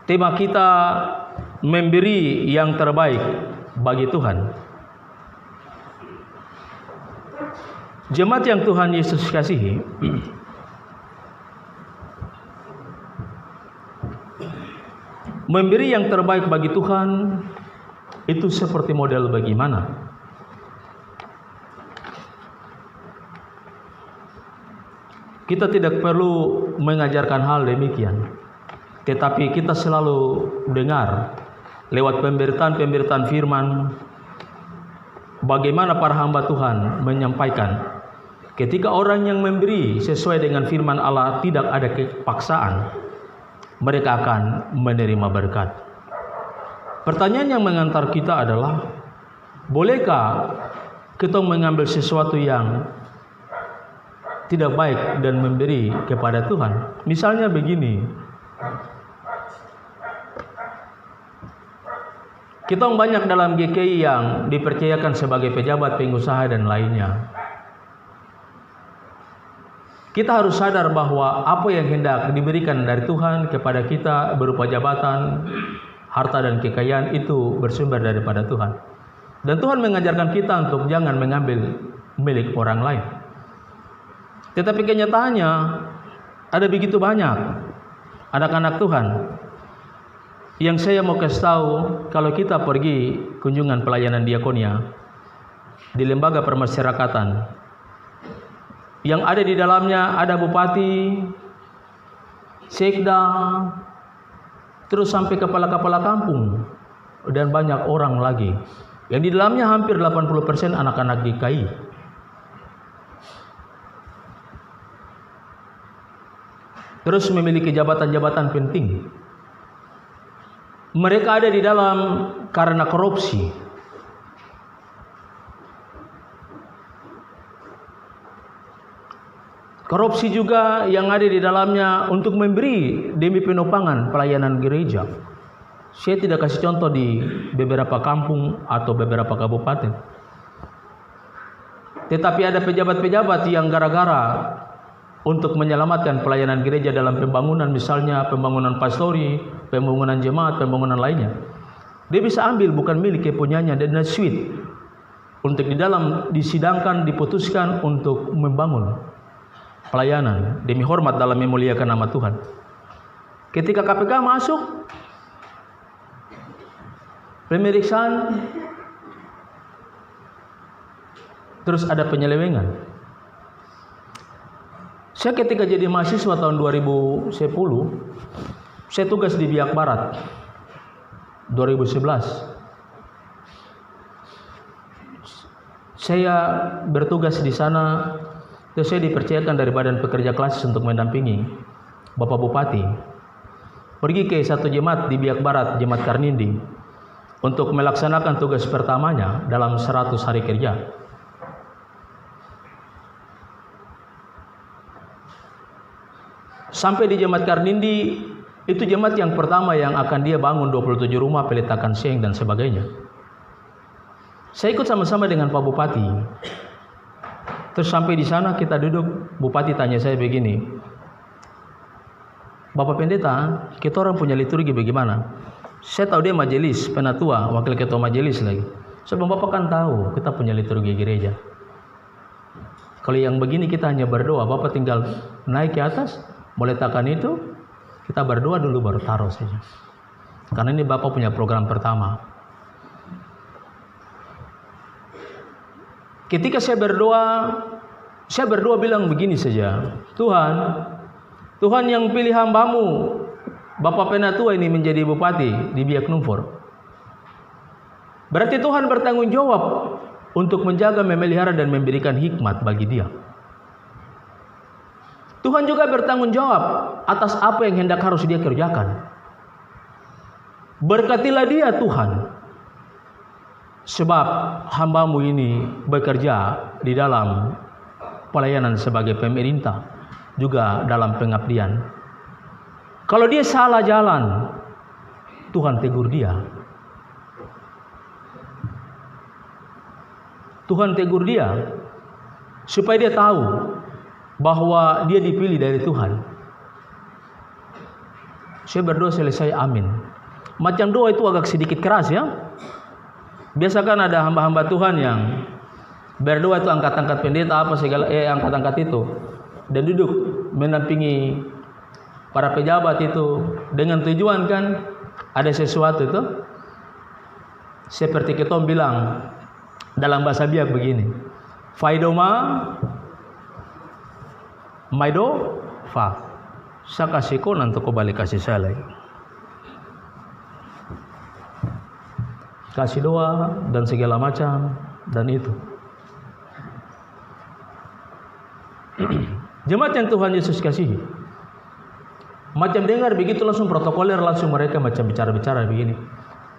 tema kita memberi yang terbaik bagi Tuhan. Jemaat yang Tuhan Yesus kasihi, memberi yang terbaik bagi Tuhan itu seperti model bagaimana? Kita tidak perlu mengajarkan hal demikian, tetapi kita selalu dengar lewat pemberitaan-pemberitaan firman bagaimana para hamba Tuhan menyampaikan ketika orang yang memberi sesuai dengan firman Allah tidak ada kepaksaan, mereka akan menerima berkat. Pertanyaan yang mengantar kita adalah, bolehkah kita mengambil sesuatu yang tidak baik dan memberi kepada Tuhan? Misalnya begini, kita banyak dalam GKI yang dipercayakan sebagai pejabat, pengusaha dan lainnya. Kita harus sadar bahwa apa yang hendak diberikan dari Tuhan kepada kita berupa jabatan, harta dan kekayaan itu bersumber daripada Tuhan. Dan Tuhan mengajarkan kita untuk jangan mengambil milik orang lain. Tetapi kenyataannya ada begitu banyak anak-anak Tuhan yang saya mau kasih tahu, kalau kita pergi kunjungan pelayanan diakonia di lembaga permasyarakatan, yang ada di dalamnya ada bupati, sekda, terus sampai kepala-kepala kampung dan banyak orang lagi, yang di dalamnya hampir 80% anak-anak GKI. Terus memiliki jabatan-jabatan penting. Mereka ada di dalam karena korupsi. Korupsi juga yang ada di dalamnya untuk memberi demi penopangan pelayanan gereja. Saya tidak kasih contoh di beberapa kampung atau beberapa kabupaten. Tetapi ada pejabat-pejabat yang gara-gara untuk menyelamatkan pelayanan gereja dalam pembangunan, misalnya pembangunan pastori, pembangunan jemaat, pembangunan lainnya, dia bisa ambil bukan milik kepunyanya dan suite untuk di dalam disidangkan, diputuskan untuk membangun pelayanan demi hormat dalam memuliakan nama Tuhan. Ketika KPK masuk, pemeriksaan, terus ada penyelewengan. Saya ketika jadi mahasiswa tahun 2010, saya tugas di Biak Barat 2011. Saya bertugas di sana, terus saya dipercayakan dari Badan Pekerja Klasis untuk mendampingi Bapak Bupati pergi ke satu jemaat di Biak Barat, Jemaat Karnindi, untuk melaksanakan tugas pertamanya dalam 100 hari kerja. Sampai di Jemaat Karnindi, itu jemaat yang pertama yang akan dia bangun 27 rumah, peletakan seng dan sebagainya. Saya ikut sama-sama dengan Pak Bupati. Terus sampai di sana kita duduk, Bupati tanya saya begini, Bapak Pendeta, kita orang punya liturgi bagaimana? Saya tahu dia majelis, penatua, wakil ketua majelis lagi. Sebab Bapak kan tahu kita punya liturgi gereja. Kalau yang begini kita hanya berdoa, Bapak tinggal naik ke atas, mau letakkan itu, kita berdoa dulu baru taruh saja. Karena ini Bapak punya program pertama. Ketika saya berdoa bilang begini saja, Tuhan yang pilih hambamu, Bapak Penatua ini menjadi bupati di Biak Numfor. Berarti Tuhan bertanggung jawab untuk menjaga, memelihara dan memberikan hikmat bagi dia. Tuhan juga bertanggung jawab atas apa yang hendak harus dia kerjakan. Berkatilah dia Tuhan, sebab hambamu ini bekerja di dalam pelayanan sebagai pemerintah, juga dalam pengabdian. Kalau dia salah jalan, Tuhan tegur dia. Tuhan tegur dia supaya dia tahu bahwa dia dipilih dari Tuhan. Saya berdoa selesai, amin. Macam doa itu agak sedikit keras ya. Biasa kan ada hamba-hamba Tuhan yang berdoa itu angkat-angkat pendeta apa segala, angkat-angkat itu, dan duduk mendampingi para pejabat itu dengan tujuan kan ada sesuatu itu. Seperti kita bilang dalam bahasa Biak begini, Faidoma Maido Fa Sakasiko nanti kau balik kasih saya lagi. Kasih doa dan segala macam dan itu. Jemaat yang Tuhan Yesus kasihi, macam dengar begitu langsung protokoler, langsung mereka macam bicara-bicara begini.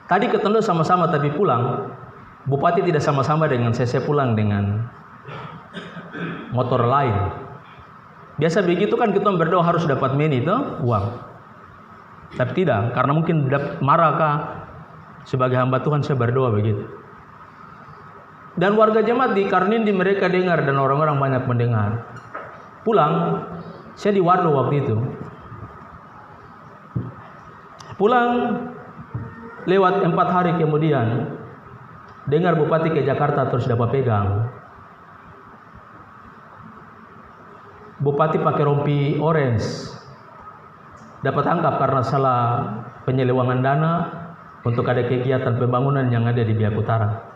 Tadi ketemu sama-sama tapi pulang, bupati tidak sama-sama dengan saya pulang dengan motor lain. Biasa begitu kan kita berdoa harus dapat meni itu uang. Tapi tidak, karena mungkin marah kah, sebagai hamba Tuhan saya berdoa begitu. Dan warga jemaat di Karnindi mereka dengar dan orang-orang banyak mendengar. Pulang, saya di Wardo waktu itu. Pulang lewat 4 hari kemudian, dengar bupati ke Jakarta terus dapat pegang. Bupati pakai rompi orange, dapat tangkap karena salah penyelewangan dana untuk ada kegiatan pembangunan yang ada di Biak Utara.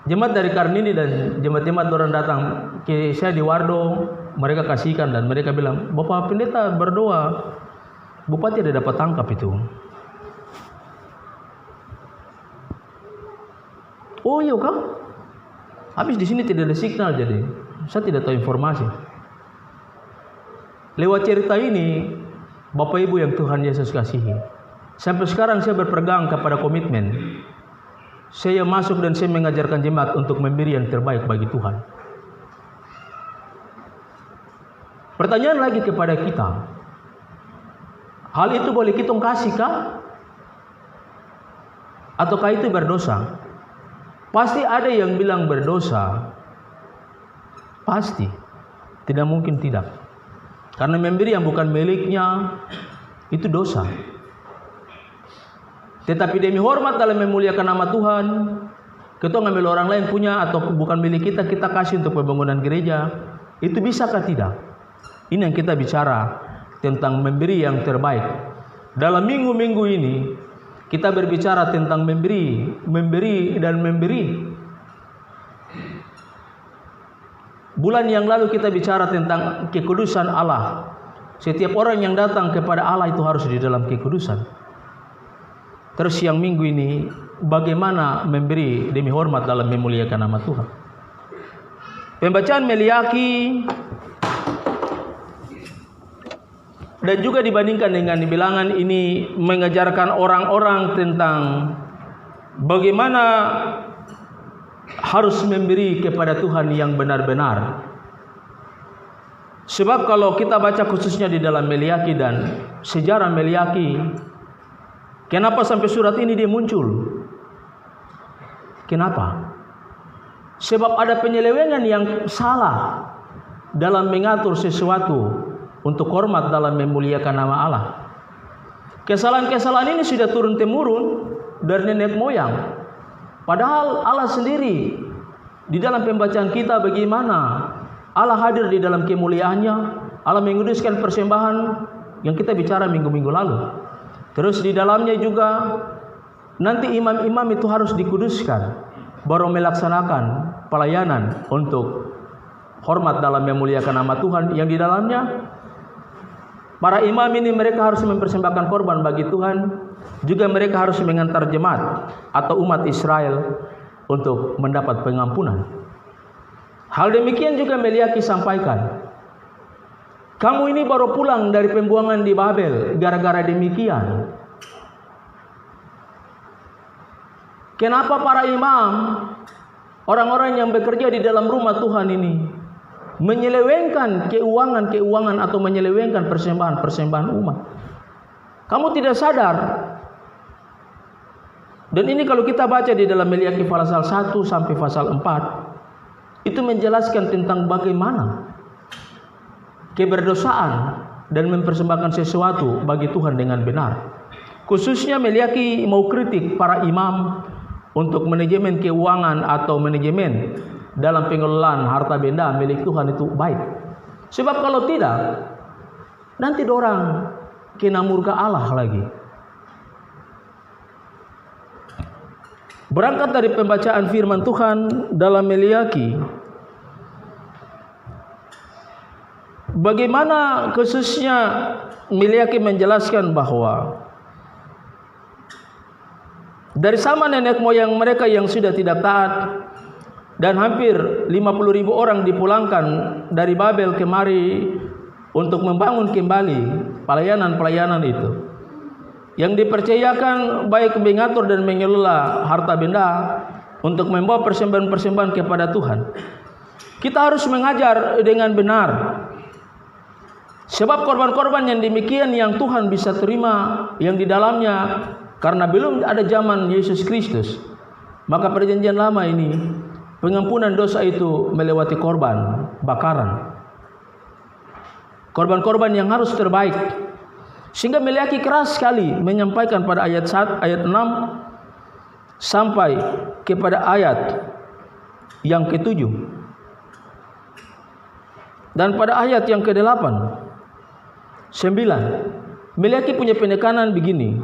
Jemaat dari Karnindi dan jemaat-jemaat orang datang ke saya di Wardo, mereka kasihkan dan mereka bilang, Bapak Pendeta berdoa, Bupati ada dapat tangkap itu. Oh iya kah? Habis di sini tidak ada signal jadi saya tidak tahu informasi. Lewat cerita ini, Bapak Ibu yang Tuhan Yesus kasihi, sampai sekarang saya berpegang kepada komitmen. Saya masuk dan saya mengajarkan jemaat untuk memberi yang terbaik bagi Tuhan. Pertanyaan lagi kepada kita, hal itu boleh kita kasih kah? Ataukah itu berdosa? Pasti ada yang bilang berdosa. Pasti. Tidak mungkin tidak. Karena memberi yang bukan miliknya itu dosa. Tetapi demi hormat dalam memuliakan nama Tuhan, kita ngambil orang lain punya atau bukan milik kita, kita kasih untuk pembangunan gereja. Itu bisakah tidak? Ini yang kita bicara tentang memberi yang terbaik. Dalam minggu-minggu ini kita berbicara tentang memberi dan memberi. Bulan yang lalu kita bicara tentang kekudusan Allah. Setiap orang yang datang kepada Allah itu harus di dalam kekudusan. Terus yang minggu ini bagaimana memberi demi hormat dalam memuliakan nama Tuhan. Pembacaan Meliaki dan juga dibandingkan dengan bilangan ini mengajarkan orang-orang tentang bagaimana harus memberi kepada Tuhan yang benar-benar. Sebab kalau kita baca khususnya di dalam Meliaki dan sejarah Meliaki, kenapa sampai surat ini dia muncul? Kenapa? Sebab ada penyelewengan yang salah dalam mengatur sesuatu untuk hormat dalam memuliakan nama Allah. Kesalahan-kesalahan ini sudah turun-temurun dari nenek moyang. Padahal Allah sendiri di dalam pembacaan kita bagaimana Allah hadir di dalam kemuliaannya. Allah menguduskan persembahan yang kita bicara minggu-minggu lalu. Terus di dalamnya juga nanti imam-imam itu harus dikuduskan baru melaksanakan pelayanan untuk hormat dalam memuliakan nama Tuhan. Yang di dalamnya para imam ini mereka harus mempersembahkan korban bagi Tuhan. Juga mereka harus mengantar jemaat atau umat Israel untuk mendapat pengampunan. Hal demikian juga Meliaki sampaikan. Kamu ini baru pulang dari pembuangan di Babel gara-gara demikian. Kenapa para imam, orang-orang yang bekerja di dalam rumah Tuhan ini menyelewengkan keuangan atau menyelewengkan persembahan umat? Kamu tidak sadar. Dan ini kalau kita baca di dalam Meliaki pasal 1 sampai pasal 4, itu menjelaskan tentang bagaimana keberdosaan dan mempersembahkan sesuatu bagi Tuhan dengan benar. Khususnya Meliaki mau kritik para imam untuk manajemen keuangan atau manajemen dalam pengelolaan harta benda milik Tuhan itu baik. Sebab kalau tidak, nanti dorang kena murka Allah lagi. Berangkat dari pembacaan firman Tuhan dalam Meliaki, bagaimana khususnya Meliaki menjelaskan bahwa dari zaman nenek moyang mereka yang sudah tidak taat, dan hampir 50.000 orang dipulangkan dari Babel kemari untuk membangun kembali pelayanan-pelayanan itu, yang dipercayakan baik mengatur dan mengelola harta benda untuk membawa persembahan-persembahan kepada Tuhan. Kita harus mengajar dengan benar, sebab korban-korban yang demikian yang Tuhan bisa terima, yang di dalamnya karena belum ada zaman Yesus Kristus, maka perjanjian lama ini pengampunan dosa itu melewati korban bakaran, korban-korban yang harus terbaik. Sehingga Meliaki keras sekali menyampaikan pada ayat 6 sampai kepada ayat yang ke-7, dan pada ayat yang ke-8, 9, Meliaki punya penekanan begini: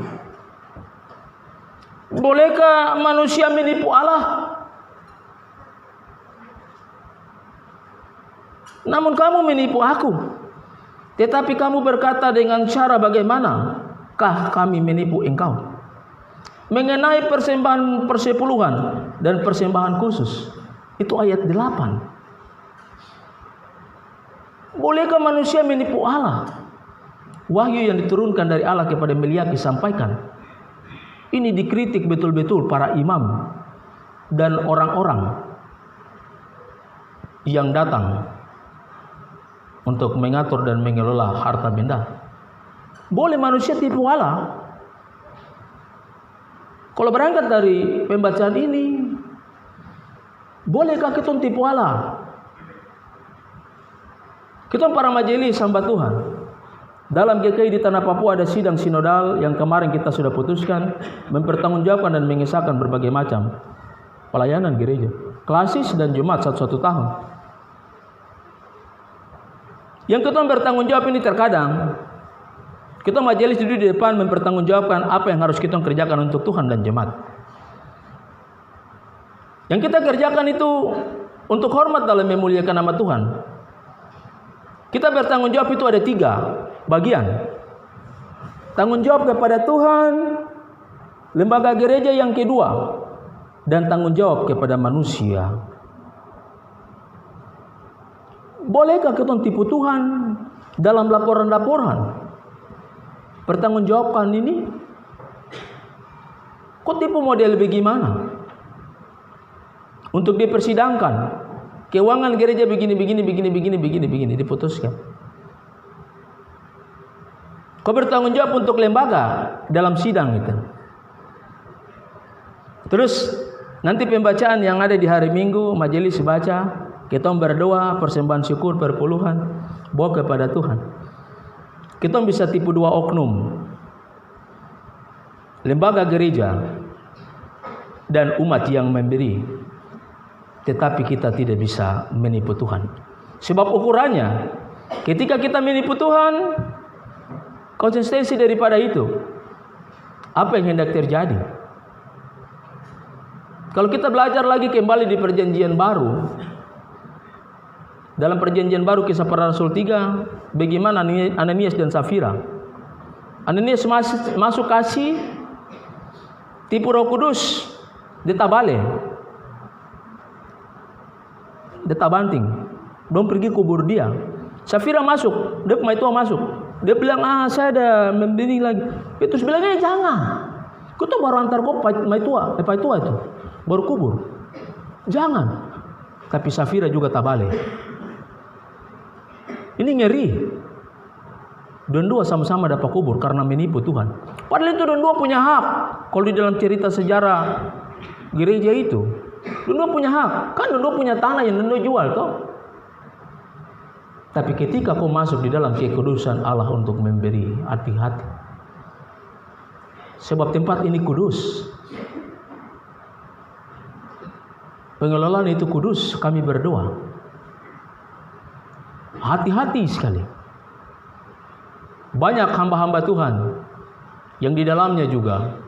bolehkah manusia menipu Allah? Namun kamu menipu aku. Tetapi kamu berkata, dengan cara bagaimanakah kami menipu engkau? Mengenai persembahan persepuluhan dan persembahan khusus. Itu ayat 8. Bolehkah manusia menipu Allah? Wahyu yang diturunkan dari Allah kepada Meliaki sampaikan. Ini dikritik betul-betul para imam dan orang-orang yang datang untuk mengatur dan mengelola harta benda. Boleh manusia tipu Allah? Kalau berangkat dari pembacaan ini, bolehkah kita tipu Allah? Kita para majelis hamba Tuhan, dalam GKI di Tanah Papua ada sidang sinodal yang kemarin kita sudah putuskan, mempertanggungjawabkan dan mengesahkan berbagai macam pelayanan gereja, klasis dan Jumat 1 tahun. Yang kita bertanggung jawab ini, terkadang kita majelis duduk di depan mempertanggungjawabkan apa yang harus kita kerjakan untuk Tuhan dan jemaat. Yang kita kerjakan itu untuk hormat dalam memuliakan nama Tuhan. Kita bertanggung jawab itu ada 3 bagian. Tanggung jawab kepada Tuhan, lembaga gereja yang kedua, dan tanggung jawab kepada manusia. Bolehkah kita tipu Tuhan dalam laporan-laporan? Pertanggungjawabkan ini. Kok tipu model bagaimana? Untuk dipersidangkan, keuangan gereja begini diputuskan. Kau bertanggung jawab untuk lembaga dalam sidang itu. Terus nanti pembacaan yang ada di hari Minggu, majelis baca, kita berdoa, persembahan syukur, perpuluhan, bawa kepada Tuhan. Kita bisa tipu 2 oknum, lembaga gereja dan umat yang memberi, tetapi kita tidak bisa menipu Tuhan. Sebab ukurannya, ketika kita menipu Tuhan, konsistensi daripada itu, apa yang hendak terjadi? Kalau kita belajar lagi kembali di perjanjian baru, dalam perjanjian baru Kisah Para Rasul 3, bagaimana Ananias dan Safira. Ananias masuk kasih, tipu Roh Kudus, ditabale, ditabanting, belum pergi kubur dia. Safira masuk, dia Maitua masuk, dia bilang, saya ada membini lagi. Petrus bilang, jangan, kita baru antar kau Maitua itu, baru kubur, jangan. Tapi Safira juga tabale. Ini ngeri. Dua sama-sama dapat kubur karena menipu Tuhan. Padahal itu dua punya hak. Kalau di dalam cerita sejarah gereja itu, dua punya hak. Kan dua punya tanah yang dua jual toh. Tapi ketika kau masuk di dalam kekudusan Allah untuk memberi, hati-hati. Sebab tempat ini kudus. Pengelolaan itu kudus, kami berdoa. Hati-hati sekali. Banyak hamba-hamba Tuhan yang di dalamnya juga.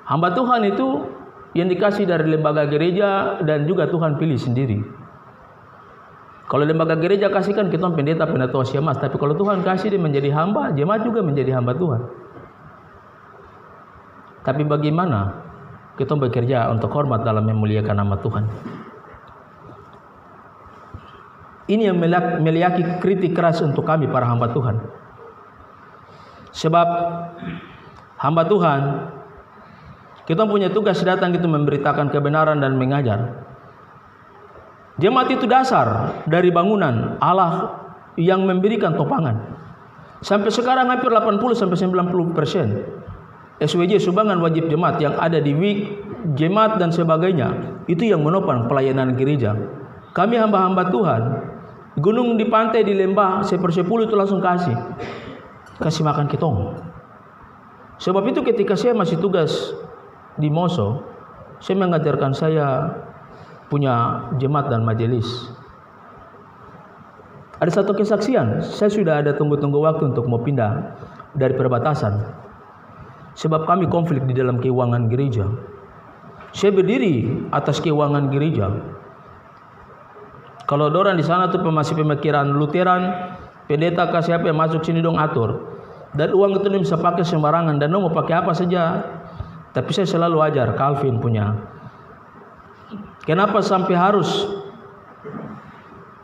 Hamba Tuhan itu yang dikasih dari lembaga gereja dan juga Tuhan pilih sendiri. Kalau lembaga gereja kasihkan kita pendeta, penatua, syamas. Tapi kalau Tuhan kasih dia menjadi hamba, jemaat juga menjadi hamba Tuhan. Tapi bagaimana kita bekerja untuk hormat dalam memuliakan nama Tuhan? Ini yang meliaki kritik keras untuk kami para hamba Tuhan. Sebab hamba Tuhan, kita punya tugas datang itu memberitakan kebenaran dan mengajar. Jemaat itu dasar dari bangunan Allah yang memberikan topangan. Sampai sekarang hampir 80-90% SWJ sumbangan wajib jemaat yang ada di WIK, jemaat dan sebagainya, itu yang menopang pelayanan gereja. Kami hamba-hamba Tuhan, gunung di pantai, di lembah, 1/10 itu langsung kasih makan kitong. Sebab itu ketika saya masih tugas di Moso, saya mengajarkan saya punya jemaat dan majelis. Ada satu kesaksian, saya sudah ada tunggu-tunggu waktu untuk mau pindah dari perbatasan. Sebab kami konflik di dalam keuangan gereja. Saya berdiri atas keuangan gereja. Kalau orang di sana tuh masih pemikiran Lutheran, pendeta kasih apa yang masuk sini dong atur. Dan uang itu bisa pakai sembarangan dan mau pakai apa saja. Tapi saya selalu ajar Calvin punya. Kenapa sampai harus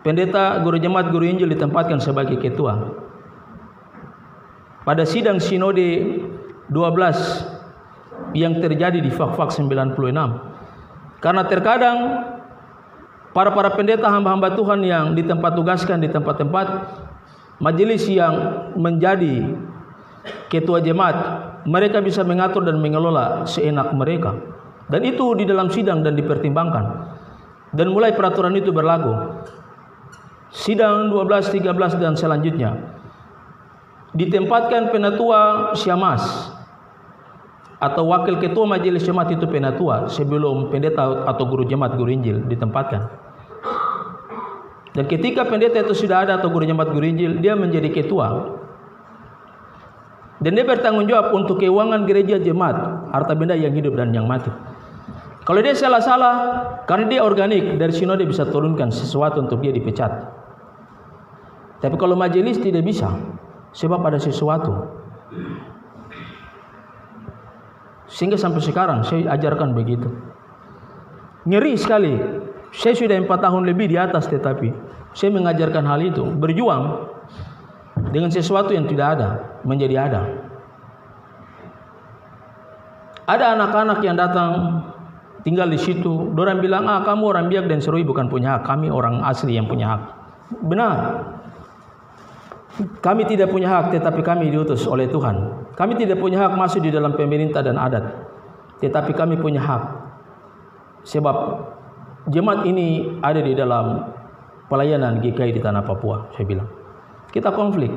pendeta, guru jemaat, guru Injil ditempatkan sebagai ketua? Pada sidang sinode 12 yang terjadi di Fak-Fak 96. Karena terkadang para pendeta hamba-hamba Tuhan yang ditempat tugaskan di tempat-tempat majelis yang menjadi ketua jemaat, mereka bisa mengatur dan mengelola seenak mereka. Dan itu di dalam sidang dan dipertimbangkan. Dan mulai peraturan itu berlaku. Sidang 12, 13 dan selanjutnya ditempatkan penatua syamas atau wakil ketua majelis jemaat itu penatua sebelum pendeta atau guru jemaat, guru Injil ditempatkan. Dan ketika pendeta itu sudah ada atau guru jemaat, guru Injil, dia menjadi ketua. Dan dia bertanggung jawab untuk keuangan gereja jemaat, harta benda yang hidup dan yang mati. Kalau dia salah-salah, karena dia organik, dari sinode bisa turunkan sesuatu untuk dia dipecat. Tapi kalau majelis tidak bisa, sebab ada sesuatu. Sehingga sampai sekarang saya ajarkan begitu. Ngeri sekali. Saya sudah 4 tahun lebih di atas, tetapi saya mengajarkan hal itu. Berjuang dengan sesuatu yang tidak ada menjadi ada. Ada anak-anak yang datang tinggal di situ. Dorang bilang, kamu orang Biak dan Serui bukan punya hak. Kami orang asli yang punya hak. Benar. Kami tidak punya hak, tetapi kami diutus oleh Tuhan. Kami tidak punya hak masuk di dalam pemerintah dan adat, tetapi kami punya hak. Sebab jemaat ini ada di dalam pelayanan GKI di tanah Papua. Saya bilang, kita konflik.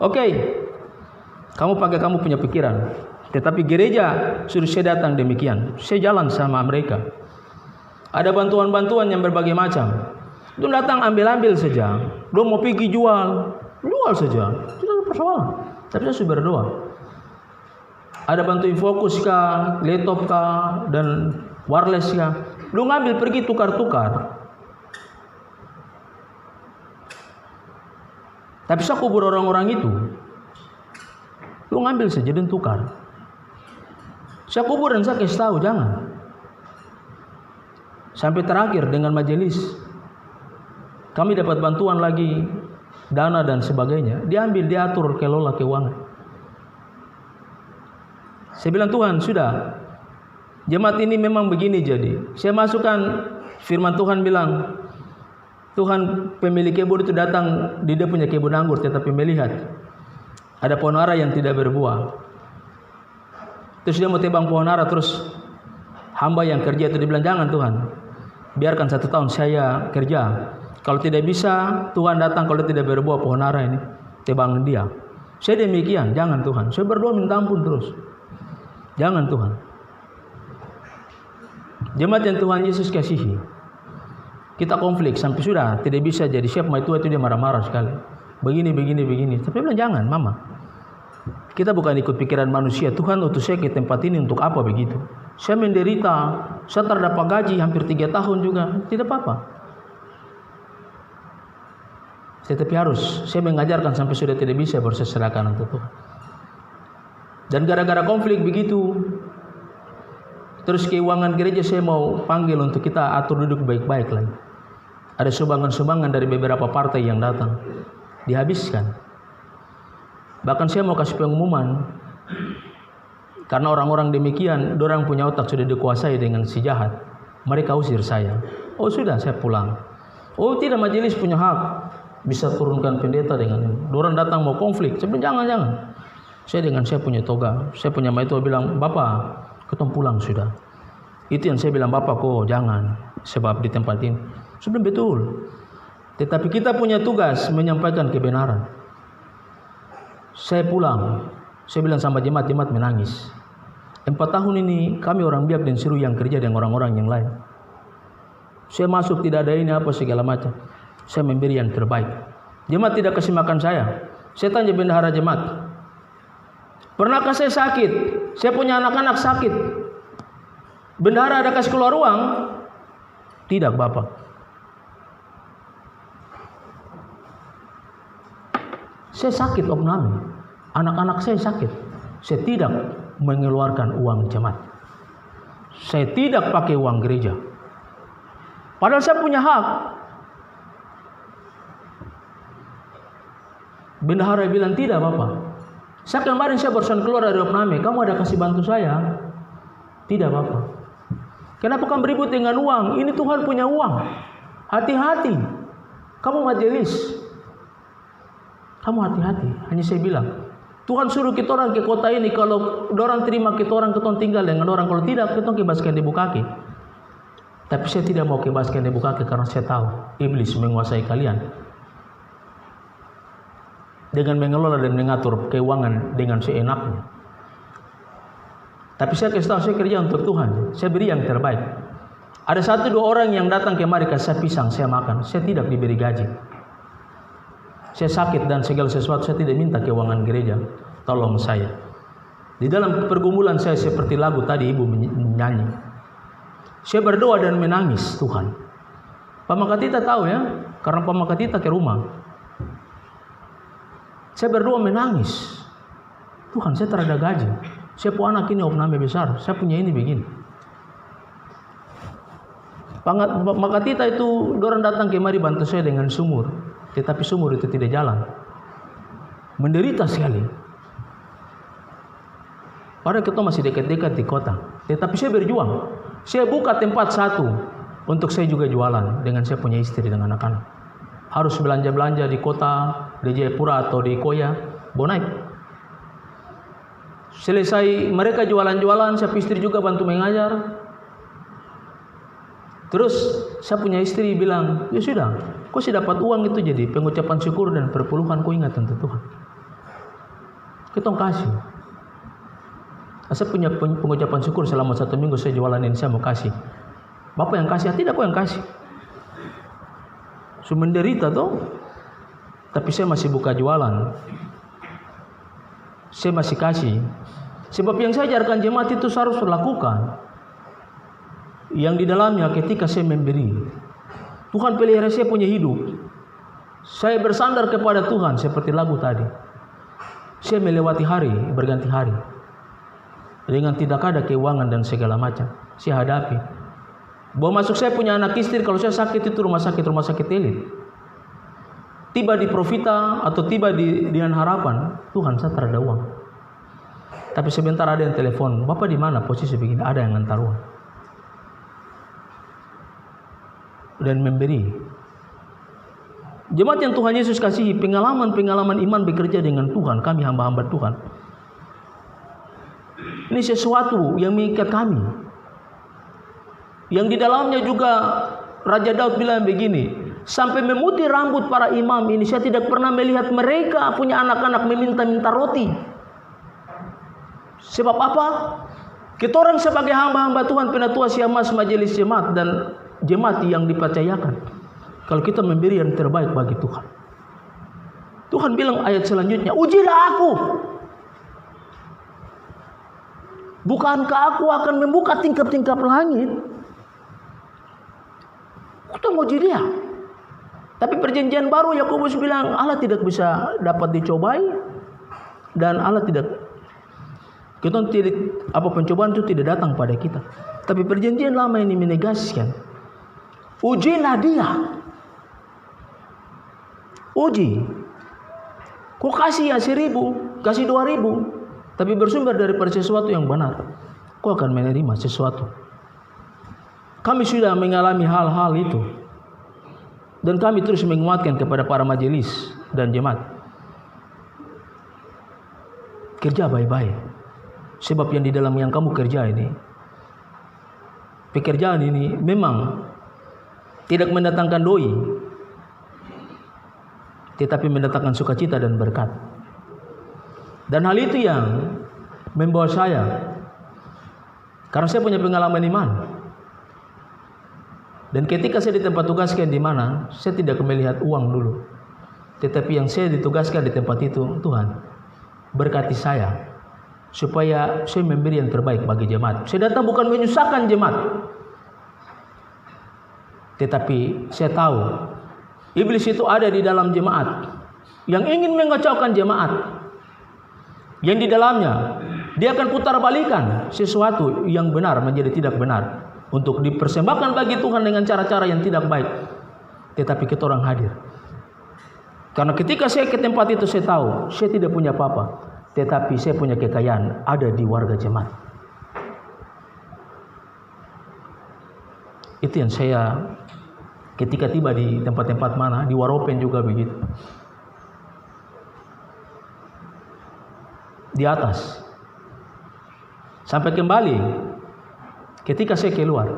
Oke, kamu pakai kamu punya pikiran, tetapi gereja suruh saya datang demikian. Saya jalan sama mereka. Ada bantuan-bantuan yang berbagai macam. Lu datang ambil-ambil saja. Lu mau pergi jual saja. Tidak ada persoalan. Tapi saya sudah berdoa. Ada bantuin fokus kah, laptop kah, dan wireless kah. Lu ngambil pergi tukar-tukar. Tapi saya kubur orang-orang itu. Lu ngambil saja dan tukar. Saya kubur dan saya kasih tahu, jangan. Sampai terakhir dengan majelis, kami dapat bantuan lagi, dana dan sebagainya. Diambil, diatur, kelola keuangan. Saya bilang, Tuhan sudah, jemaat ini memang begini jadi. Saya masukkan firman Tuhan bilang, Tuhan pemilik kebun itu datang, dia punya kebun anggur, tetapi melihat ada pohon ara yang tidak berbuah. Terus dia mau tebang pohon ara, terus hamba yang kerja itu dibilang, jangan Tuhan, biarkan 1 tahun saya kerja. Kalau tidak bisa, Tuhan datang, kalau tidak berbuah pohon ara ini, tebangin dia. Saya demikian, jangan Tuhan. Saya berdoa minta ampun terus. Jangan Tuhan. Jemaat yang Tuhan Yesus kasihi, kita konflik sampai sudah tidak bisa jadi chef, itu dia marah-marah sekali. Begini. Tapi bilang jangan, Mama. Kita bukan ikut pikiran manusia. Tuhan utus saya ke tempat ini untuk apa begitu? Saya menderita, saya terdapat gaji hampir 3 tahun juga, tidak apa-apa. Tetapi harus saya mengajarkan sampai sudah tidak bisa berserahkan untuk Tuhan. Dan gara-gara konflik begitu, terus keuangan gereja saya mau panggil untuk kita atur duduk baik-baik lagi. Ada sumbangan-sumbangan dari beberapa partai yang datang, dihabiskan. Bahkan saya mau kasih pengumuman, karena orang-orang demikian, dorang punya otak sudah dikuasai dengan si jahat. Mereka usir saya. Oh sudah, saya pulang. Oh tidak, majelis punya hak bisa turunkan pendeta dengan ini. Dorang datang mau konflik. Saya bilang jangan. Saya dengan saya punya toga, saya punya maitua bilang, Bapak, ketemu pulang sudah. Itu yang saya bilang, Bapak kok jangan, sebab di tempat ini. Saya bilang betul. Tetapi kita punya tugas menyampaikan kebenaran. Saya pulang, saya bilang sama jemaat menangis. 4 tahun ini kami orang Biak dan Siru yang kerja dengan orang-orang yang lain. Saya masuk tidak ada ini apa segala macam. Saya memberi yang terbaik. Jemaat tidak kasih makan saya. Saya tanya bendahara jemaat, pernahkah saya sakit? Saya punya anak-anak sakit. Bendahara ada kasih keluar uang? Tidak, Bapak. Saya sakit opname. Anak-anak saya sakit. Saya tidak mengeluarkan uang jemaat. Saya tidak pakai uang gereja. Padahal saya punya hak. Bendahara bilang, tidak Bapak. Saya kemarin saya barusan keluar dari opname. Kamu ada kasih bantu saya? Tidak Bapak. Kenapa kamu beribut dengan uang? Ini Tuhan punya uang. Hati-hati. Kamu majelis. Kamu hati-hati. Hanya saya bilang, Tuhan suruh kita orang ke kota ini. Kalau orang terima kita orang tinggal dengan orang. Kalau tidak, kita kebaskan di bukaki. Tapi saya tidak mau kebaskan di bukaki karena saya tahu iblis menguasai kalian dengan mengelola dan mengatur keuangan dengan seenaknya. Tapi saya kasih tahu, saya kerja untuk Tuhan. Saya beri yang terbaik. Ada 1-2 orang yang datang kemari kasih saya pisang, saya makan. Saya tidak diberi gaji. Saya sakit dan segala sesuatu, saya tidak minta keuangan gereja. Tolong saya. Di dalam pergumulan saya seperti lagu tadi ibu menyanyi. Saya berdoa dan menangis Tuhan. Pak Makatita tahu ya, karena Pak Makatita ke rumah. Saya berdoa menangis. Tuhan, saya terada gaji. Saya punya anak ini opname besar. Saya punya ini begini. Pak Makatita itu orang datang kemari bantu saya dengan sumur. Tetapi sumur itu tidak jalan. Menderita sekali. Padahal kita masih dekat-dekat di kota. Tetapi saya berjuang. Saya buka tempat satu untuk saya juga jualan dengan saya punya istri dan anak-anak. Harus belanja-belanja di kota, di Jayapura atau di Koya, Bonaik. Selesai mereka jualan-jualan, saya istri juga bantu mengajar. Terus saya punya istri bilang, ya sudah, kau sih dapat uang itu jadi pengucapan syukur dan perpuluhan, kau ingat tentang Tuhan. Kita kasih. Saya punya pengucapan syukur selama 1 minggu saya jualan ini, saya mau kasih. Bapak yang kasih, tidak kau yang kasih. Saya menderita toh, tapi saya masih buka jualan. Saya masih kasih. Sebab yang saya ajarkan jemaat itu harus lakukan. Yang di dalamnya ketika saya memberi, Tuhan pelihara saya punya hidup. Saya bersandar kepada Tuhan seperti lagu tadi. Saya melewati hari berganti hari dengan tidak ada keuangan dan segala macam. Saya hadapi. Bahwa masuk saya punya anak istri, kalau saya sakit itu rumah sakit elit. Tiba di Profita atau tiba di Dian Harapan, Tuhan saya terada uang. Tapi sebentar ada yang telepon, Bapak di mana posisi begini? Ada yang ngantar uang. Dan memberi. Jemaat yang Tuhan Yesus kasihi, pengalaman-pengalaman iman bekerja dengan Tuhan, kami hamba-hamba Tuhan. Ini sesuatu yang mengikat kami. Yang di dalamnya juga Raja Daud bilang begini, Sampai memutih rambut para imam ini, saya tidak pernah melihat mereka punya anak-anak meminta-minta roti. Sebab apa? Kita orang sebagai hamba-hamba Tuhan, penatua siamas majelis jemaat dan jemaat yang dipercayakan, kalau kita memberi yang terbaik bagi Tuhan. Tuhan bilang ayat selanjutnya, ujilah aku. Bukankah aku akan membuka tingkap-tingkap langit? Kita mau uji dia. Tapi perjanjian baru Yakobus bilang Allah tidak bisa dapat dicobai dan Allah tidak, kita tidak, pencobaan itu tidak datang pada kita. Tapi perjanjian lama ini menegaskan, ujilah dia. Uji. Kau kasih ya 1.000, kasih 2.000, tapi bersumber daripada sesuatu yang benar, kau akan menerima sesuatu. Kami sudah mengalami hal-hal itu. Dan kami terus menguatkan kepada para majelis dan jemaat. Kerja baik-baik. Sebab yang di dalam yang kamu kerja ini, pekerjaan ini memang tidak mendatangkan doi, tetapi mendatangkan sukacita dan berkat. Dan hal itu yang membawa saya, karena saya punya pengalaman iman. Dan ketika saya di tempat tugaskan di mana, saya tidak melihat uang dulu. Tetapi yang saya ditugaskan di tempat itu, Tuhan berkati saya supaya saya memberi yang terbaik bagi jemaat. Saya datang bukan menyusahkan jemaat, tetapi saya tahu iblis itu ada di dalam jemaat yang ingin mengacaukan jemaat. Yang di dalamnya dia akan putar balikan sesuatu yang benar menjadi tidak benar, untuk dipersembahkan bagi Tuhan dengan cara-cara yang tidak baik. Tetapi kita orang hadir. Karena ketika saya ke tempat itu, saya tahu saya tidak punya apa-apa, tetapi saya punya kekayaan ada di warga jemaat. Itu yang saya ketika tiba di tempat-tempat mana, di Waropen juga begitu. Di atas. Sampai kembali. Ketika saya keluar,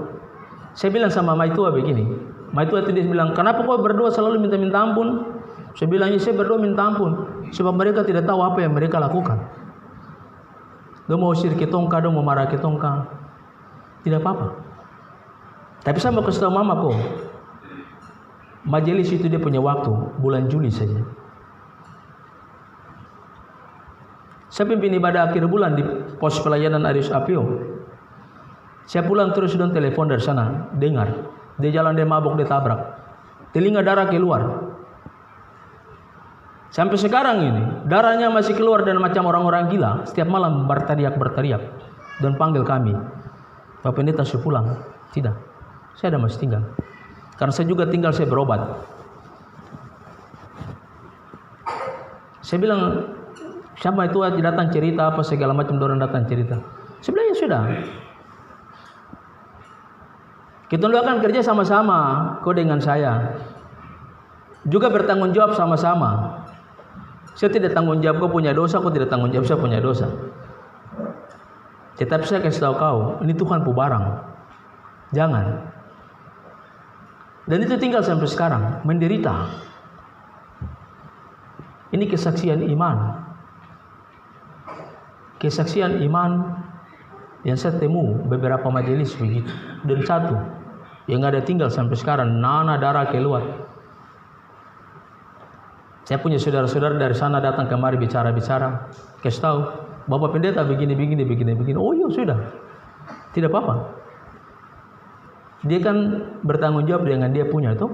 saya bilang sama Maitua begini. Maitua itu dia bilang, kenapa kau berdoa selalu minta-minta ampun? Saya bilang, ya saya berdoa minta ampun sebab mereka tidak tahu apa yang mereka lakukan. Dia mau usir ketongka, dia mau marah ketongka, tidak apa-apa. Tapi saya mau kasih tahu mama kok, majelis itu dia punya waktu bulan Juli saja. Saya pimpin ibadah akhir bulan di pos pelayanan Arius Apio. Saya pulang terus dan telepon dari sana, dengar dia jalan, dia mabuk, dia tabrak, telinga darah keluar. Sampai sekarang ini darahnya masih keluar dan macam orang-orang gila. Setiap malam berteriak dan panggil kami, Pak Pendeta saya pulang. Tidak, saya ada masih tinggal. Karena saya juga tinggal, saya berobat. Saya bilang, siapa itu datang cerita apa segala macam, orang datang cerita. Saya bilang ya sudah. Kita akan kerja sama-sama, kau dengan saya. Juga bertanggung jawab sama-sama. Saya tidak tanggung jawab kau punya dosa, kau tidak tanggung jawab saya punya dosa. Tetapi saya kasih tahu kau, ini Tuhan pu barang. Jangan. Dan itu tinggal sampai sekarang, menderita. Ini kesaksian iman. Kesaksian iman yang saya temu beberapa majelis begitu. Dan satu yang ada tinggal sampai sekarang, nana darah keluar. Saya punya saudara-saudara dari sana datang kemari bicara-bicara, kasih tahu, Bapak Pendeta begini. Oh iya sudah, tidak apa-apa. Dia kan bertanggung jawab dengan dia punya itu,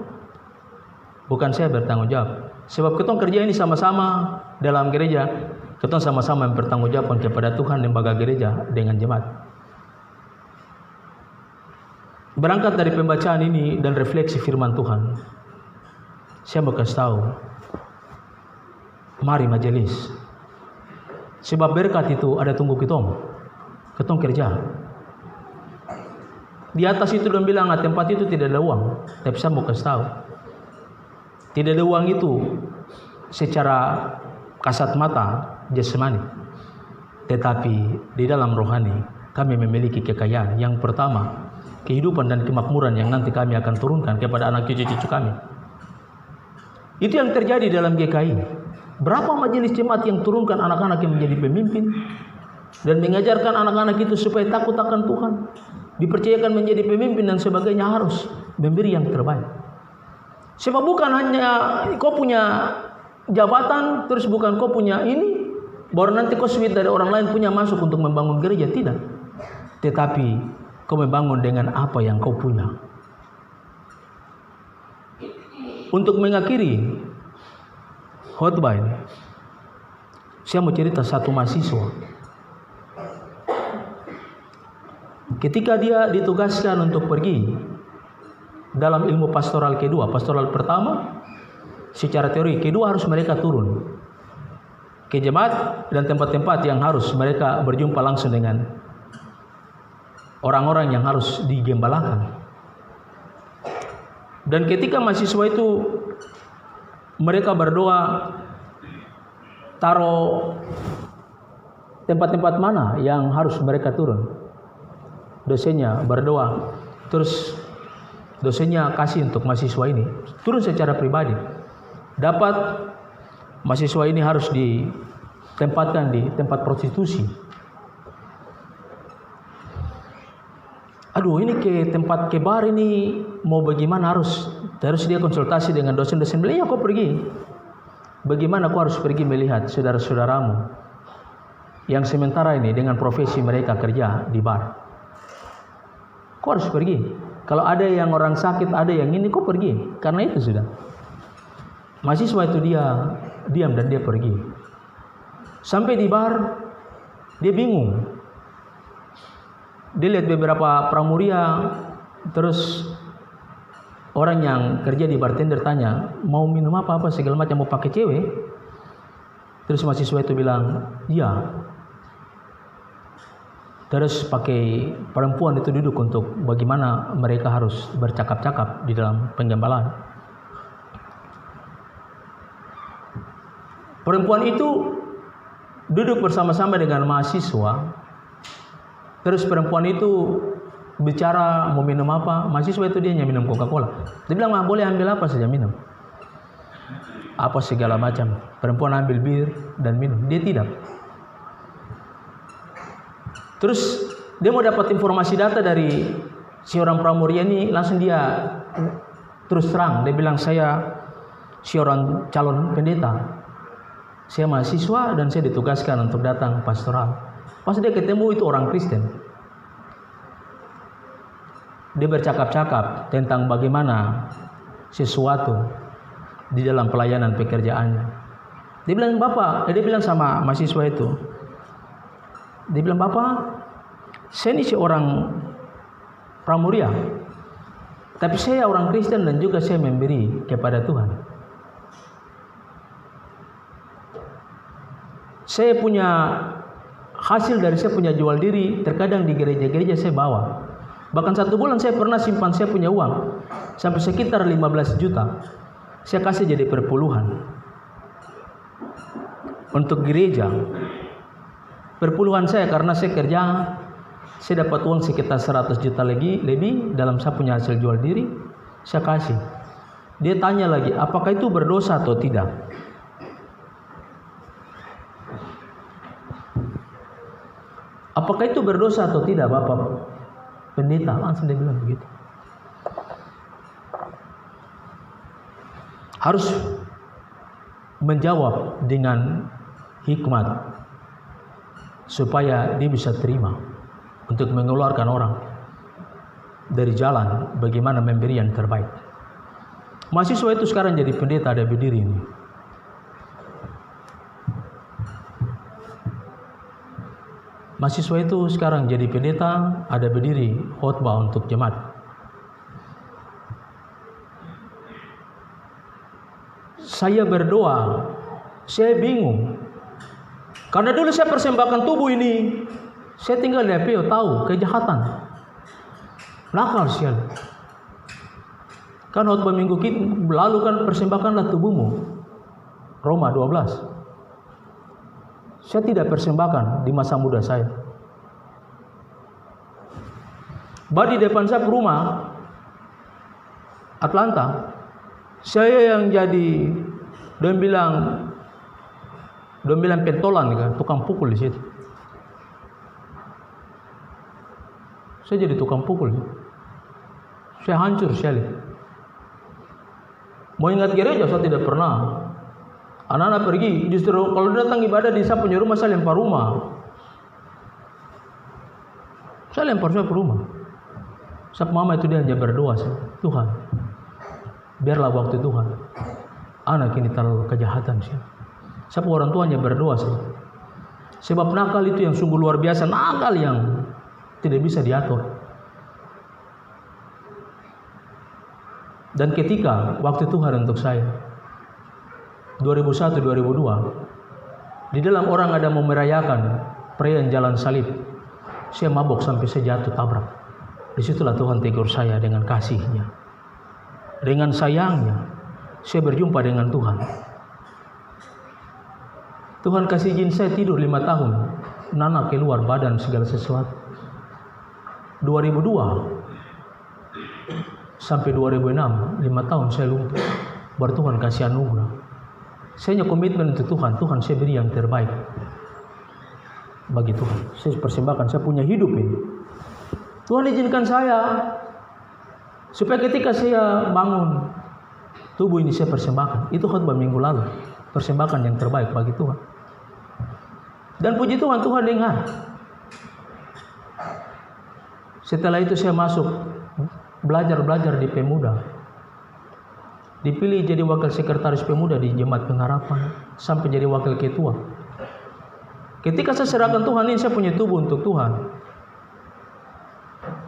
bukan saya bertanggung jawab. Sebab kita kerja ini sama-sama dalam gereja, kita sama-sama bertanggung jawab kepada Tuhan lembaga gereja dengan jemaat. Berangkat dari pembacaan ini dan refleksi firman Tuhan, saya mau kasih tahu, mari majelis. Sebab berkat itu ada tunggu kitong kerja. Di atas itu dia bilang, tempat itu tidak ada uang. Tapi saya mau kasih tahu, tidak ada uang itu secara kasat mata jasmani, tetapi di dalam rohani kami memiliki kekayaan. Yang pertama, kehidupan dan kemakmuran yang nanti kami akan turunkan kepada anak cucu-cucu kami. Itu yang terjadi dalam GKI. Berapa majelis jemaat yang turunkan anak-anak yang menjadi pemimpin dan mengajarkan anak-anak itu supaya takut akan Tuhan, dipercayakan menjadi pemimpin dan sebagainya, harus memberi yang terbaik. Sebab bukan hanya kau punya jabatan, terus bukan kau punya ini, baru nanti kau sweet dari orang lain punya masuk untuk membangun gereja, tidak. Tetapi kau membangun dengan apa yang kau punya. Untuk mengakhiri khotbah ini, saya mau cerita satu mahasiswa. Ketika dia ditugaskan untuk pergi dalam ilmu pastoral kedua, pastoral pertama secara teori, kedua harus mereka turun ke jemaat dan tempat-tempat yang harus mereka berjumpa langsung dengan orang-orang yang harus digembalakan. Dan ketika mahasiswa itu mereka berdoa, taruh tempat-tempat mana yang harus mereka turun, dosennya berdoa, terus dosennya kasih untuk mahasiswa ini turun secara pribadi. Dapat mahasiswa ini harus ditempatkan di tempat prostitusi. Aduh, ini ke tempat kebar ini mau bagaimana, harus dia konsultasi dengan dosen-dosen. Beliau, kau pergi. Bagaimana kau harus pergi melihat saudara-saudaramu yang sementara ini dengan profesi mereka kerja di bar. Kau harus pergi. Kalau ada yang orang sakit, ada yang ini, kau pergi. Karena itu sudah. Mahasiswa itu dia diam dan dia pergi. Sampai di bar, dia bingung. Dia lihat beberapa pramuria, terus orang yang kerja di bartender tanya, mau minum apa segala macam, mau pakai cewek. Terus mahasiswa itu bilang, iya. Terus pakai perempuan itu duduk untuk bagaimana mereka harus bercakap-cakap di dalam penggembalaan. Perempuan itu duduk bersama-sama dengan mahasiswa. Terus perempuan itu bicara mau minum apa, mahasiswa itu dia minum Coca-Cola. Dia bilang, boleh ambil apa saja minum, apa segala macam. Perempuan ambil bir dan minum, dia tidak. Terus dia mau dapat informasi data dari si orang pramuria ini, langsung dia terus terang. Dia bilang, saya si orang calon pendeta, saya mahasiswa dan saya ditugaskan untuk datang pastoral. Pas dia ketemu itu orang Kristen, dia bercakap-cakap tentang bagaimana sesuatu di dalam pelayanan pekerjaannya. Dia bilang, dia bilang sama mahasiswa itu, dia bilang, Bapak, saya ini seorang pramuria, tapi saya orang Kristen dan juga saya memberi kepada Tuhan. Saya punya hasil dari saya punya jual diri, terkadang di gereja-gereja saya bawa. Bahkan 1 bulan saya pernah simpan saya punya uang sampai sekitar 15 juta. Saya kasih jadi perpuluhan untuk gereja. Perpuluhan saya karena saya kerja, saya dapat uang sekitar 100 juta lebih dalam saya punya hasil jual diri, saya kasih. Dia tanya lagi, apakah itu berdosa atau tidak? Apakah itu berdosa atau tidak, Bapak Pendeta? Langsung dia bilang begitu. Harus menjawab dengan hikmat supaya dia bisa terima untuk mengeluarkan orang dari jalan bagaimana memberi yang terbaik. Mahasiswa itu sekarang jadi pendeta, ada berdiri ini. Mahasiswa itu sekarang jadi pendeta, ada berdiri khotbah untuk jemaat. Saya berdoa, saya bingung. Karena dulu saya persembahkan tubuh ini, saya tinggal di APO, tahu kejahatan. Nakal sekali. Kan khotbah minggu lalu kan persembahkanlah tubuhmu. Roma 12. Saya tidak persembahkan di masa muda saya. Di depan saya rumah Atlanta, saya yang jadi Dia bilang pentolan kan, tukang pukul di situ. Saya jadi tukang pukul. Saya hancur sekali. Mau ingat gereja saya tidak pernah. Anak-anak pergi, justru kalau datang ibadah di saya punya rumah, saya lempar rumah. Saya lempar rumah. Sebab mama itu dia hanya berdoa, Tuhan, biarlah waktu Tuhan. Anak ini terlalu kejahatan sih. Sebab orang tuanya berdoa sih. Sebab nakal itu yang sungguh luar biasa, nakal yang tidak bisa diatur. Dan ketika waktu Tuhan untuk saya 2001-2002, di dalam orang ada mau merayakan perayaan Jalan Salib, saya mabok sampai saya jatuh tabrak. Disitulah Tuhan tegur saya dengan kasih-Nya, dengan sayang-Nya. Saya berjumpa dengan Tuhan. Tuhan kasih izin saya tidur 5 tahun, nanak keluar badan segala sesuatu. 2002 sampai 2006, 5 tahun saya lumpuh. Baru Tuhan kasih anugerah. Saya punya komitmen untuk Tuhan. Tuhan, saya beri yang terbaik bagi Tuhan. Saya persembahkan, saya punya hidup ini. Tuhan izinkan saya supaya ketika saya bangun, tubuh ini saya persembahkan. Itu khotbah minggu lalu. Persembahkan yang terbaik bagi Tuhan. Dan puji Tuhan, Tuhan dengar. Setelah itu saya masuk belajar di Pemuda. Dipilih jadi wakil sekretaris Pemuda di Jemaat Pengharapan sampai jadi wakil ketua. Ketika saya serahkan Tuhan ini, saya punya tubuh untuk Tuhan.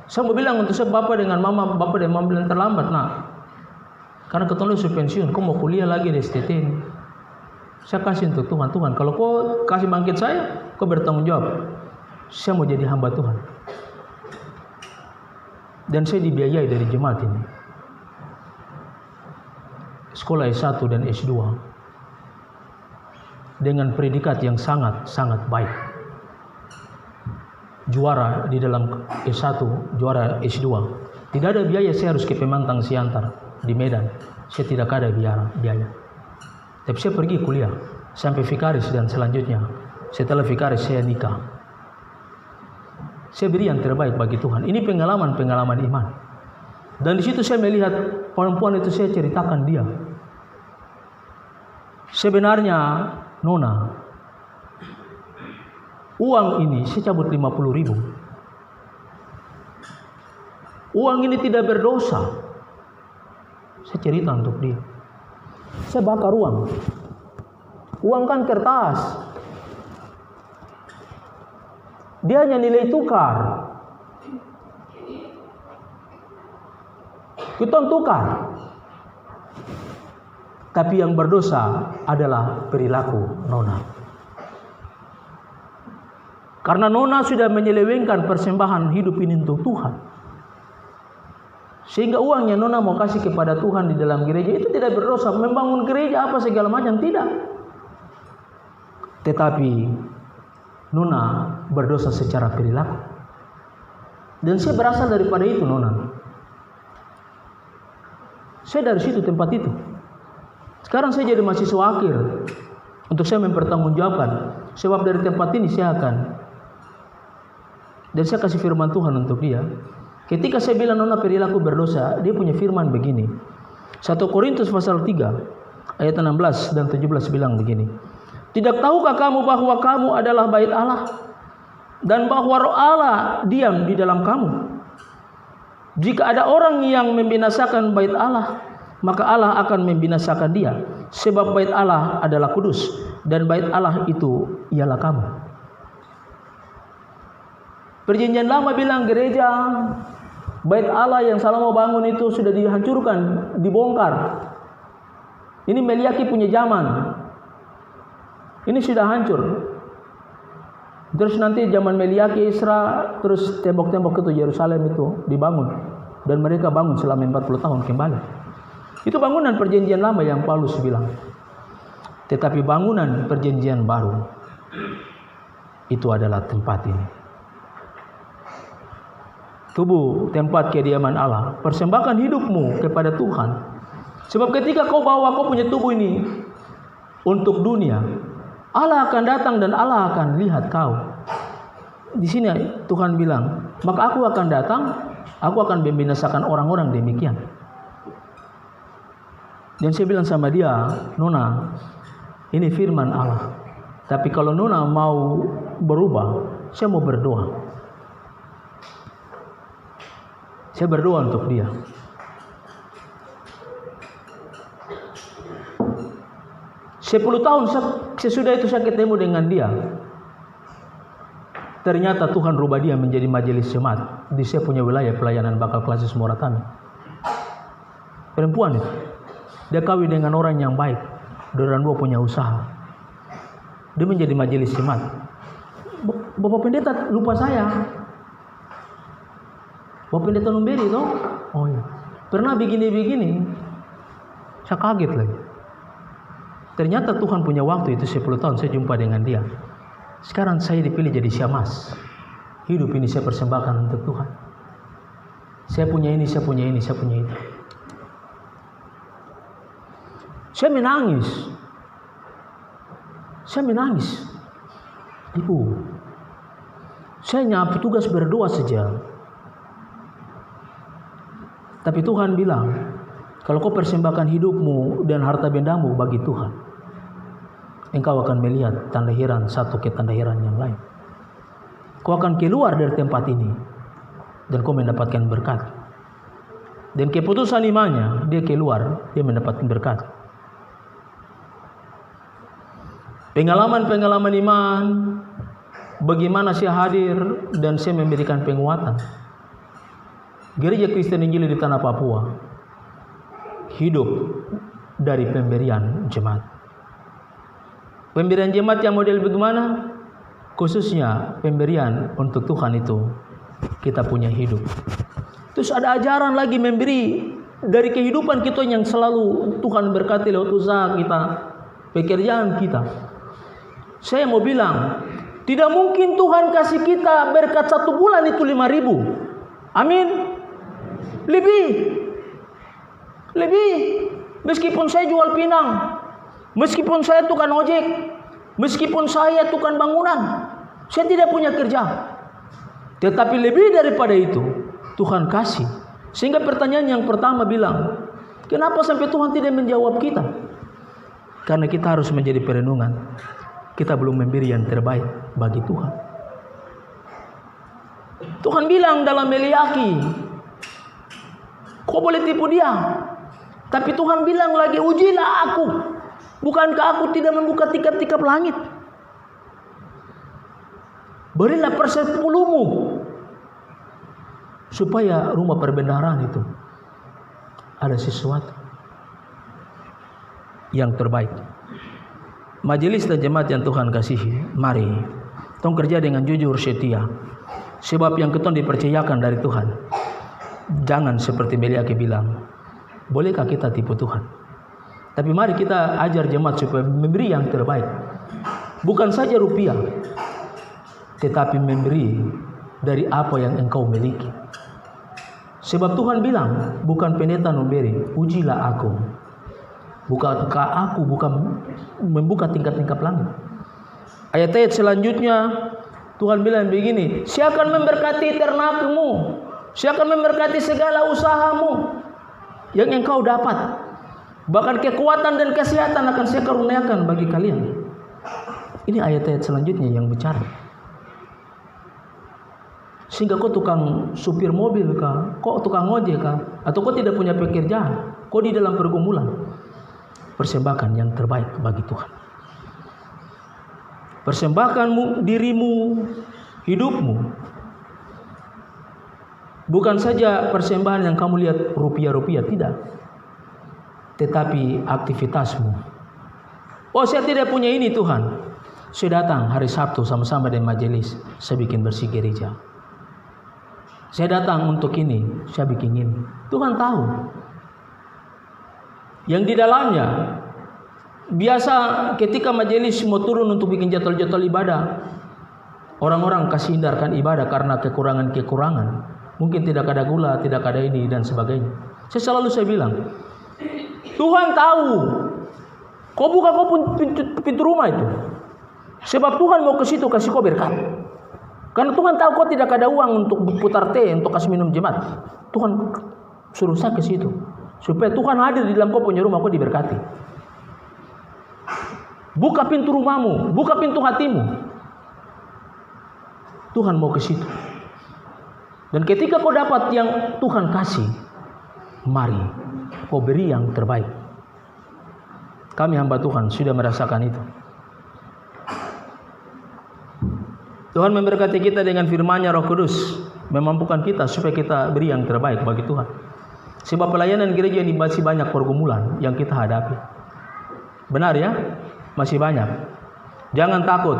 Saya mau bilang untuk saya, Bapak dan Mama bilang terlambat, nak. Karena ketemu sudah pensiun, kau mau kuliah lagi di STT ini. Saya kasih untuk Tuhan. Tuhan, kalau kau kasih bangkit saya, kau bertanggung jawab. Saya mau jadi hamba Tuhan. Dan saya dibiayai dari jemaat ini. Sekolah S1 dan S2. Dengan predikat yang sangat baik. Juara di dalam S1, juara S2. Tidak ada biaya, saya harus ke Pemantang Siantar di Medan. Saya tidak ada biaya. Tapi saya pergi kuliah sampai vikaris dan selanjutnya setelah vikaris saya nikah. Saya beri yang terbaik bagi Tuhan. Ini pengalaman iman. Dan di situ saya melihat perempuan itu, saya ceritakan dia. Sebenarnya Nona, uang ini saya cabut 50.000. Uang ini tidak berdosa. Saya cerita untuk dia. Saya bakar uang. Uang kan kertas. Dia hanya nilai tukar. Kita tukar. Tapi yang berdosa adalah perilaku Nona. Karena Nona sudah menyelewengkan persembahan hidup ini untuk Tuhan. Sehingga uang yang Nona mau kasih kepada Tuhan di dalam gereja itu tidak berdosa. Membangun gereja apa segala macam, tidak. Tetapi Nona berdosa secara perilaku. Dan saya berasal daripada itu, Nona. Saya dari situ, tempat itu. Sekarang saya jadi mahasiswa akhir. Untuk saya mempertanggungjawabkan. Sebab dari tempat ini saya akan. Dan saya kasih firman Tuhan untuk dia. Ketika saya bilang Nona perilaku berdosa, dia punya firman begini. 1 Korintus pasal 3 ayat 16 dan 17 bilang begini. Tidak tahukah kamu bahwa kamu adalah bait Allah dan bahwa Roh Allah diam di dalam kamu? Jika ada orang yang membinasakan bait Allah, maka Allah akan membinasakan dia. Sebab bait Allah adalah kudus dan bait Allah itu ialah kamu. Perjanjian Lama bilang gereja, bait Allah yang Salomo bangun itu sudah dihancurkan, dibongkar. Ini Meliaki punya zaman. Ini sudah hancur. Terus nanti zaman Meliaki, Isra, terus tembok-tembok itu Yerusalem itu dibangun. Dan mereka bangun selama 40 tahun kembali. Itu bangunan perjanjian lama yang Paulus bilang. Tetapi bangunan perjanjian baru, itu adalah tempat ini. Tubuh tempat kediaman Allah. Persembahkan hidupmu kepada Tuhan. Sebab ketika kau bawa kau punya tubuh ini, untuk dunia, Allah akan datang dan Allah akan lihat kau. Di sini Tuhan bilang, maka aku akan datang, aku akan membinasakan orang-orang demikian. Dan saya bilang sama dia, Nona, ini firman Allah. Tapi kalau Nona mau berubah, saya mau berdoa. Saya berdoa untuk dia. Sepuluh tahun sesudah itu saya ketemu dengan dia. Ternyata Tuhan rubah dia menjadi majelis jemaat di saya punya wilayah pelayanan Bakal Klasis Moratami. Perempuan itu, dia kawin dengan orang yang baik, dan dua punya usaha. Dia menjadi majelis jemaat. Bapak pendeta lupa saya. Bapak pendeta Numberi toh? Oh iya. Pernah begini-begini. Saya kaget lagi. Ternyata Tuhan punya waktu itu 10 tahun saya jumpa dengan dia. Sekarang saya dipilih jadi syamas. Hidup ini saya persembahkan untuk Tuhan. Saya punya ini, saya punya ini, saya punya itu. Saya menangis. Saya menangis. Ibu, saya hanya tugas berdoa saja. Tapi Tuhan bilang, kalau kau persembahkan hidupmu dan harta bendamu bagi Tuhan, engkau akan melihat tanda heran satu ke tanda heran yang lain. Kau akan keluar dari tempat ini dan kau mendapatkan berkat. Dan keputusan imannya, dia keluar, dia mendapatkan berkat. Pengalaman-pengalaman iman, bagaimana saya hadir dan saya memberikan penguatan. Gereja Kristen Injili di Tanah Papua hidup dari pemberian jemaat. Pemberian jemaat yang model bagaimana? Khususnya pemberian untuk Tuhan itu kita punya hidup. Terus ada ajaran lagi memberi dari kehidupan kita yang selalu Tuhan berkati lewat usaha kita, pekerjaan kita. Saya mau bilang, tidak mungkin Tuhan kasih kita berkat 1 bulan itu 5.000. Amin. Lebih. Meskipun saya jual pinang, meskipun saya tukang ojek, meskipun saya tukang bangunan, saya tidak punya kerja. Tetapi lebih daripada itu, Tuhan kasih. Sehingga pertanyaan yang pertama bilang, kenapa sampai Tuhan tidak menjawab kita? Karena kita harus menjadi perenungan. Kita belum memberi yang terbaik bagi Tuhan. Tuhan bilang dalam Meliaki, kau boleh tipu dia. Tapi Tuhan bilang lagi, ujilah aku. Bukankah aku tidak membuka tikap-tikap langit? Berilah persepuluhmu. Supaya rumah perbendaharaan itu ada sesuatu yang terbaik. Majelis dan jemaat yang Tuhan kasihi, mari tong kerja dengan jujur setia. Sebab yang ketong dipercayakan dari Tuhan. Jangan seperti Meliaki bilang, bolehkah kita tipu Tuhan? Tapi mari kita ajar jemaat supaya memberi yang terbaik. Bukan saja rupiah, tetapi memberi dari apa yang engkau miliki. Sebab Tuhan bilang, bukan pendeta memberi, ujilah aku. Bukankah aku bukan membuka tingkat-tingkat langit? Ayat-ayat selanjutnya Tuhan bilang begini, saya akan memberkati ternakmu, saya akan memberkati segala usahamu yang engkau dapat. Bahkan kekuatan dan kesehatan akan saya karuniakan bagi kalian. Ini ayat-ayat selanjutnya yang bicara. Sehingga kau tukang supir mobil kah, kau tukang ojek kah, atau kau tidak punya pekerjaan, kau di dalam pergumulan, persembahkan yang terbaik bagi Tuhan. Persembahkan dirimu, hidupmu. Bukan saja persembahan yang kamu lihat rupiah-rupiah, tidak. Tetapi aktivitasmu. Oh, saya tidak punya ini Tuhan. Saya datang hari Sabtu sama-sama dengan majelis, saya bikin bersih gereja. Saya datang untuk ini, saya bikin ini. Tuhan tahu. Yang di dalamnya, biasa ketika majelis mau turun untuk bikin jadwal-jadwal ibadah, orang-orang kasih hindarkan ibadah karena kekurangan-kekurangan. Mungkin tidak ada gula, tidak ada ini dan sebagainya. Saya bilang, Tuhan tahu. Kau buka kau pintu rumah itu. Sebab Tuhan mau ke situ kasih kau berkat. Karena Tuhan tahu kau tidak ada uang untuk putar teh, untuk kasih minum jemaat. Tuhan suruh saya ke situ. Supaya Tuhan hadir di dalam kau punya rumah, kau diberkati. Buka pintu rumahmu, buka pintu hatimu. Tuhan mau ke situ. Dan ketika kau dapat yang Tuhan kasih, mari kau beri yang terbaik. Kami hamba Tuhan sudah merasakan itu. Tuhan memberkati kita dengan firman-Nya, Roh Kudus memampukan kita supaya kita beri yang terbaik bagi Tuhan. Sebab pelayanan gereja ini masih banyak pergumulan yang kita hadapi. Benar ya? Masih banyak. Jangan takut.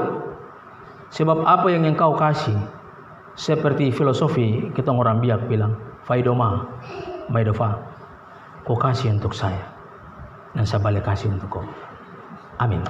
Sebab apa yang engkau kasih, seperti filosofi kita orang Biak bilang, faidoma, maidova. Kau kasih untuk saya, dan saya balik kasih untuk kau. Amin.